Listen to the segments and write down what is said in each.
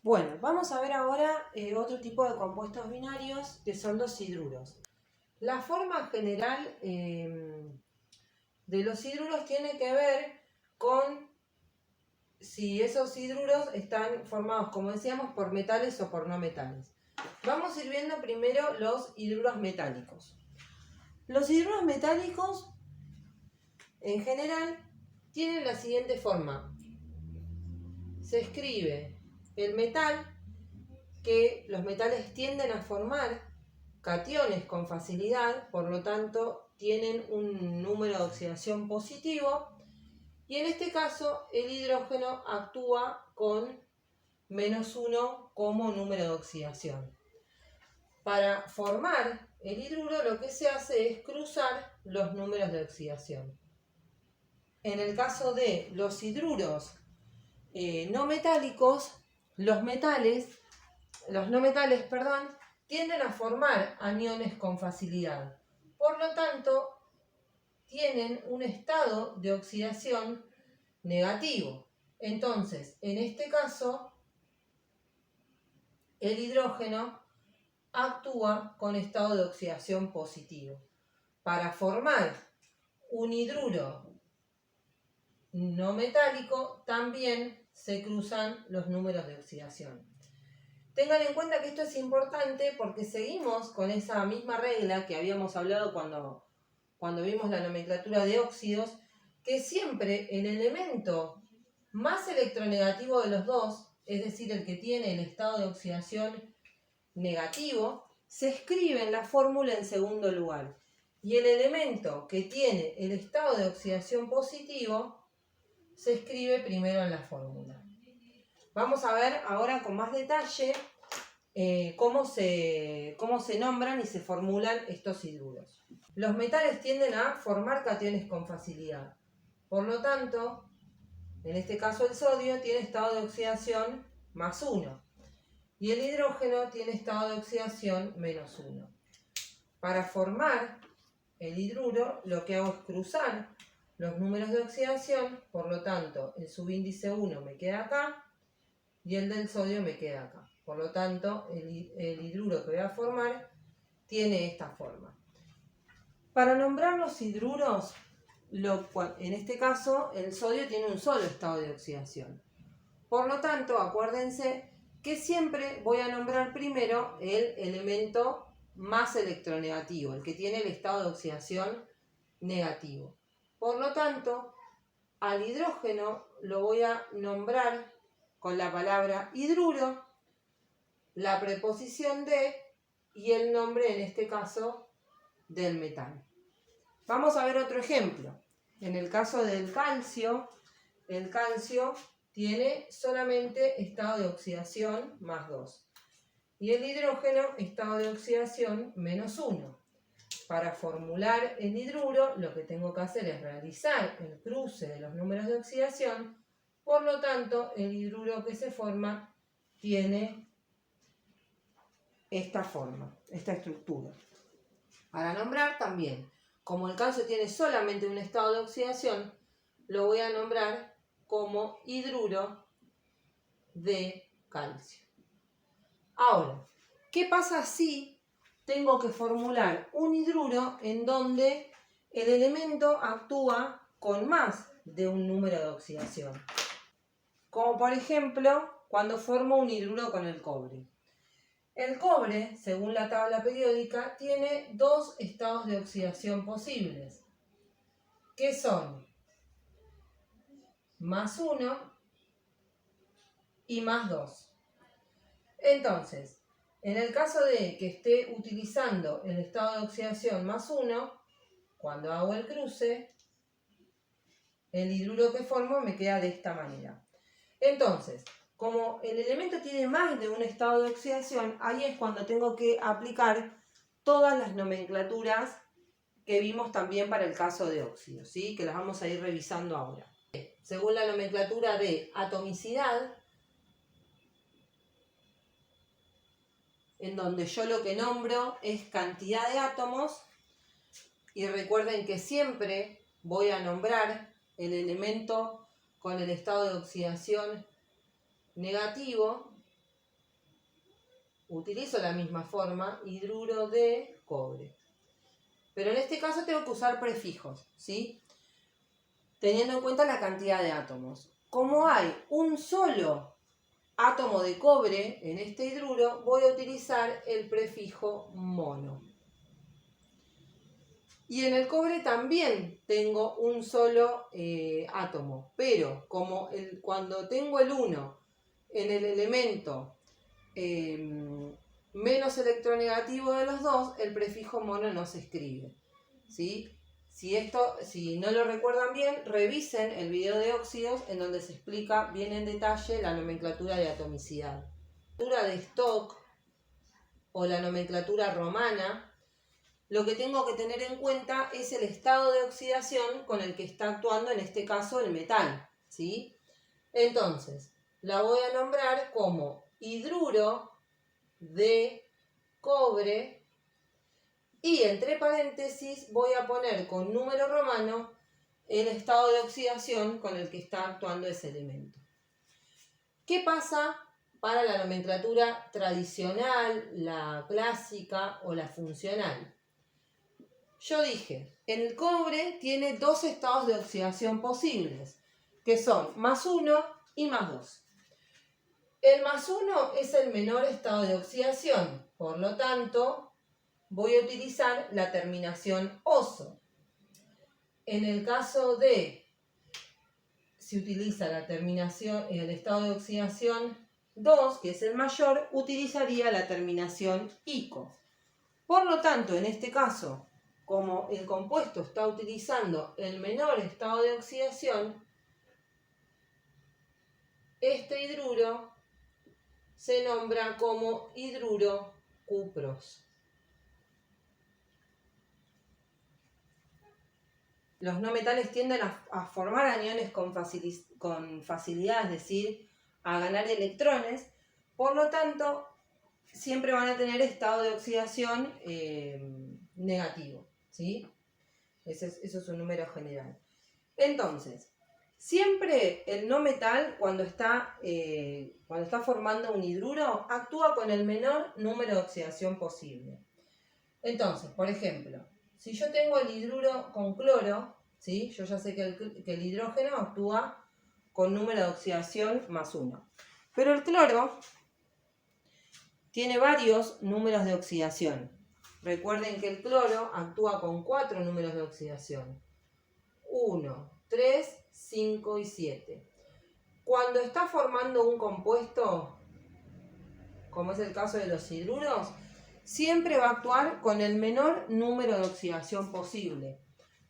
Bueno, vamos a ver ahora otro tipo de compuestos binarios que son los hidruros. La forma general de los hidruros tiene que ver con si esos hidruros están formados, como decíamos, por metales o por no metales. Vamos a ir viendo primero los hidruros metálicos. Los hidruros metálicos, en general, tienen la siguiente forma. Se escribe el metal, que los metales tienden a formar cationes con facilidad, por lo tanto tienen un número de oxidación positivo, y en este caso el hidrógeno actúa con -1 como número de oxidación. Para formar el hidruro lo que se hace es cruzar los números de oxidación. En el caso de los hidruros no metálicos, los no metales, tienden a formar aniones con facilidad. Por lo tanto, tienen un estado de oxidación negativo. Entonces, en este caso, el hidrógeno actúa con estado de oxidación positivo. Para formar un hidruro no metálico, también se cruzan los números de oxidación. Tengan en cuenta que esto es importante porque seguimos con esa misma regla que habíamos hablado cuando vimos la nomenclatura de óxidos, que siempre el elemento más electronegativo de los dos, es decir, el que tiene el estado de oxidación negativo, se escribe en la fórmula en segundo lugar. Y el elemento que tiene el estado de oxidación positivo se escribe primero en la fórmula. Vamos a ver ahora con más detalle cómo se nombran y se formulan estos hidruros. Los metales tienden a formar cationes con facilidad. Por lo tanto, en este caso el sodio tiene estado de oxidación +1 y el hidrógeno tiene estado de oxidación -1. Para formar el hidruro lo que hago es cruzar los números de oxidación, por lo tanto el subíndice 1 me queda acá y el del sodio me queda acá. Por lo tanto, el hidruro que voy a formar tiene esta forma. Para nombrar los hidruros, en este caso el sodio tiene un solo estado de oxidación. Por lo tanto, acuérdense que siempre voy a nombrar primero el elemento más electronegativo, el que tiene el estado de oxidación negativo. Por lo tanto, al hidrógeno lo voy a nombrar con la palabra hidruro, la preposición de y el nombre, en este caso, del metal. Vamos a ver otro ejemplo. En el caso del calcio, el calcio tiene solamente estado de oxidación +2 y el hidrógeno estado de oxidación -1. Para formular el hidruro lo que tengo que hacer es realizar el cruce de los números de oxidación, por lo tanto el hidruro que se forma tiene esta forma, esta estructura. Para nombrar también, como el calcio tiene solamente un estado de oxidación, lo voy a nombrar como hidruro de calcio. Ahora, ¿qué pasa si tengo que formular un hidruro en donde el elemento actúa con más de un número de oxidación? Como por ejemplo, cuando formo un hidruro con el cobre. El cobre, según la tabla periódica, tiene dos estados de oxidación posibles, que son +1 y +2. Entonces, en el caso de que esté utilizando el estado de oxidación +1, cuando hago el cruce, el hidruro que formo me queda de esta manera. Entonces, como el elemento tiene más de un estado de oxidación, ahí es cuando tengo que aplicar todas las nomenclaturas que vimos también para el caso de óxidos, ¿sí? Que las vamos a ir revisando ahora. Según la nomenclatura de atomicidad, en donde yo lo que nombro es cantidad de átomos, y recuerden que siempre voy a nombrar el elemento con el estado de oxidación negativo, utilizo la misma forma, hidruro de cobre. Pero en este caso tengo que usar prefijos, ¿sí? Teniendo en cuenta la cantidad de átomos. Como hay un solo átomo de cobre en este hidruro, voy a utilizar el prefijo mono. Y en el cobre también tengo un solo átomo, pero como cuando tengo el 1 en el elemento menos electronegativo de los dos, el prefijo mono no se escribe, ¿sí? Si no lo recuerdan bien, revisen el video de óxidos en donde se explica bien en detalle la nomenclatura de atomicidad. La nomenclatura de Stock o la nomenclatura romana, lo que tengo que tener en cuenta es el estado de oxidación con el que está actuando en este caso el metal, ¿sí? Entonces, la voy a nombrar como hidruro de cobre y entre paréntesis voy a poner con número romano el estado de oxidación con el que está actuando ese elemento. ¿Qué pasa para la nomenclatura tradicional, la clásica o la funcional? Yo dije, el cobre tiene dos estados de oxidación posibles, que son +1 y +2. El +1 es el menor estado de oxidación, por lo tanto, voy a utilizar la terminación oso. En el caso de, si utiliza la terminación, el estado de oxidación 2, que es el mayor, utilizaría la terminación ico. Por lo tanto, en este caso, como el compuesto está utilizando el menor estado de oxidación, este hidruro se nombra como hidruro cupros. Los no metales tienden a formar aniones con facilidad, es decir, a ganar electrones, por lo tanto, siempre van a tener estado de oxidación negativo, ¿sí? Eso es un número general. Entonces, siempre el no metal, cuando está formando un hidruro, actúa con el menor número de oxidación posible. Entonces, por ejemplo, si yo tengo el hidruro con cloro, ¿sí? Yo ya sé que el hidrógeno actúa con número de oxidación +1. Pero el cloro tiene varios números de oxidación. Recuerden que el cloro actúa con 4 números de oxidación. 1, 3, 5 y 7. Cuando está formando un compuesto, como es el caso de los hidruros, siempre va a actuar con el menor número de oxidación posible.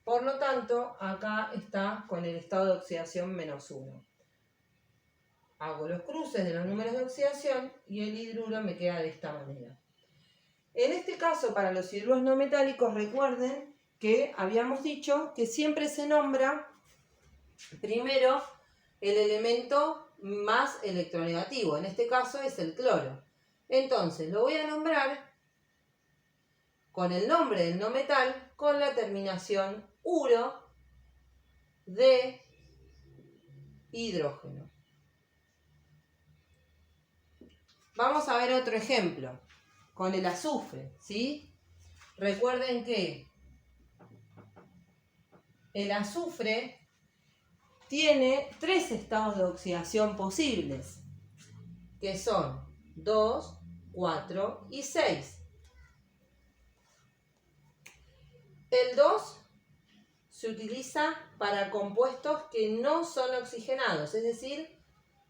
Por lo tanto, acá está con el estado de oxidación -1. Hago los cruces de los números de oxidación y el hidruro me queda de esta manera. En este caso, para los hidruros no metálicos, recuerden que habíamos dicho que siempre se nombra primero el elemento más electronegativo. En este caso es el cloro. Entonces, lo voy a nombrar con el nombre del no metal con la terminación uro de hidrógeno. Vamos a ver otro ejemplo con el azufre, ¿sí? Recuerden que el azufre tiene 3 estados de oxidación posibles, que son 2, 4 y 6. El 2 se utiliza para compuestos que no son oxigenados, es decir,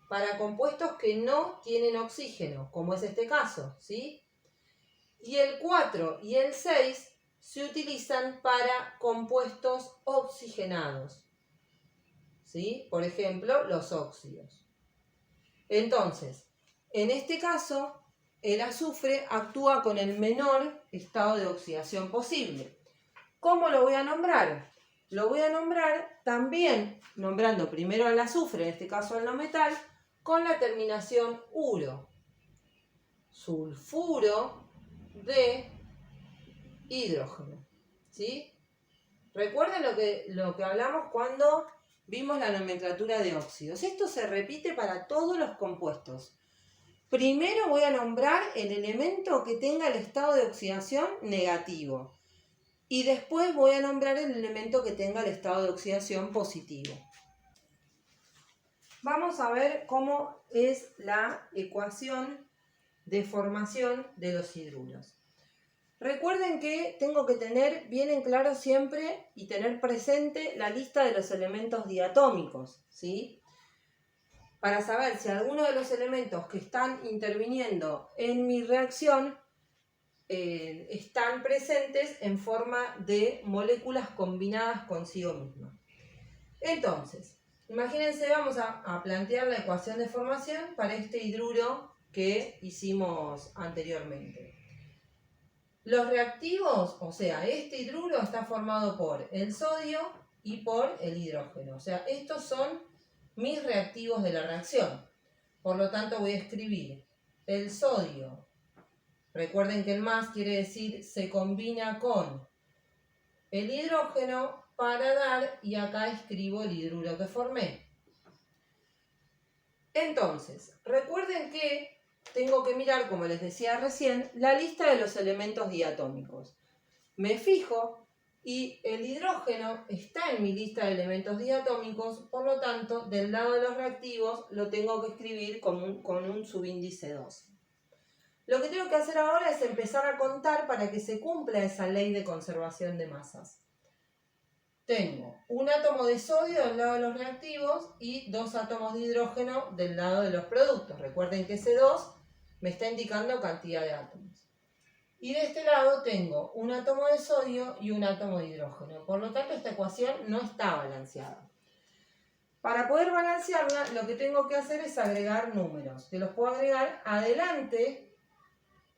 para compuestos que no tienen oxígeno, como es este caso, ¿sí? Y el 4 y el 6 se utilizan para compuestos oxigenados, ¿sí? Por ejemplo, los óxidos. Entonces, en este caso, el azufre actúa con el menor estado de oxidación posible. ¿Cómo lo voy a nombrar? Lo voy a nombrar también, nombrando primero el azufre, en este caso el no metal, con la terminación uro. Sulfuro de hidrógeno, ¿sí? Recuerden lo que hablamos cuando vimos la nomenclatura de óxidos. Esto se repite para todos los compuestos. Primero voy a nombrar el elemento que tenga el estado de oxidación negativo y después voy a nombrar el elemento que tenga el estado de oxidación positivo. Vamos a ver cómo es la ecuación de formación de los hidruros. Recuerden que tengo que tener bien en claro siempre y tener presente la lista de los elementos diatómicos, ¿sí? Para saber si alguno de los elementos que están interviniendo en mi reacción están presentes en forma de moléculas combinadas consigo mismas. Entonces, imagínense, vamos a plantear la ecuación de formación para este hidruro que hicimos anteriormente. Los reactivos, o sea, este hidruro está formado por el sodio y por el hidrógeno. O sea, estos son mis reactivos de la reacción. Por lo tanto, voy a escribir el sodio. Recuerden que el más quiere decir se combina con el hidrógeno para dar, y acá escribo el hidruro que formé. Entonces, recuerden que tengo que mirar, como les decía recién, la lista de los elementos diatómicos. Me fijo y el hidrógeno está en mi lista de elementos diatómicos, por lo tanto, del lado de los reactivos lo tengo que escribir con un subíndice 2. Lo que tengo que hacer ahora es empezar a contar para que se cumpla esa ley de conservación de masas. Tengo un átomo de sodio del lado de los reactivos y 2 átomos de hidrógeno del lado de los productos. Recuerden que ese 2 me está indicando cantidad de átomos. Y de este lado tengo un átomo de sodio y un átomo de hidrógeno. Por lo tanto, esta ecuación no está balanceada. Para poder balancearla, lo que tengo que hacer es agregar números, que los puedo agregar adelante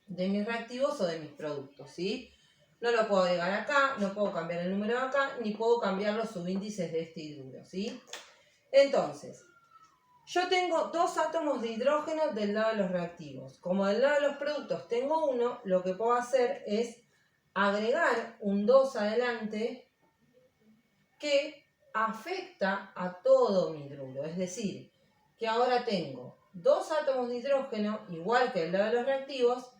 de mis reactivos o de mis productos, ¿sí? No lo puedo agregar acá, no puedo cambiar el número de acá, ni puedo cambiar los subíndices de este hidruro, ¿sí? Entonces, yo tengo 2 átomos de hidrógeno del lado de los reactivos. Como del lado de los productos tengo 1, lo que puedo hacer es agregar un 2 adelante que afecta a todo mi hidruro. Es decir, que ahora tengo 2 átomos de hidrógeno, igual que del lado de los reactivos,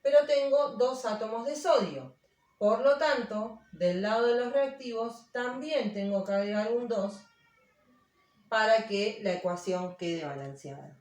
pero tengo 2 átomos de sodio. Por lo tanto, del lado de los reactivos también tengo que agregar un 2 para que la ecuación quede balanceada.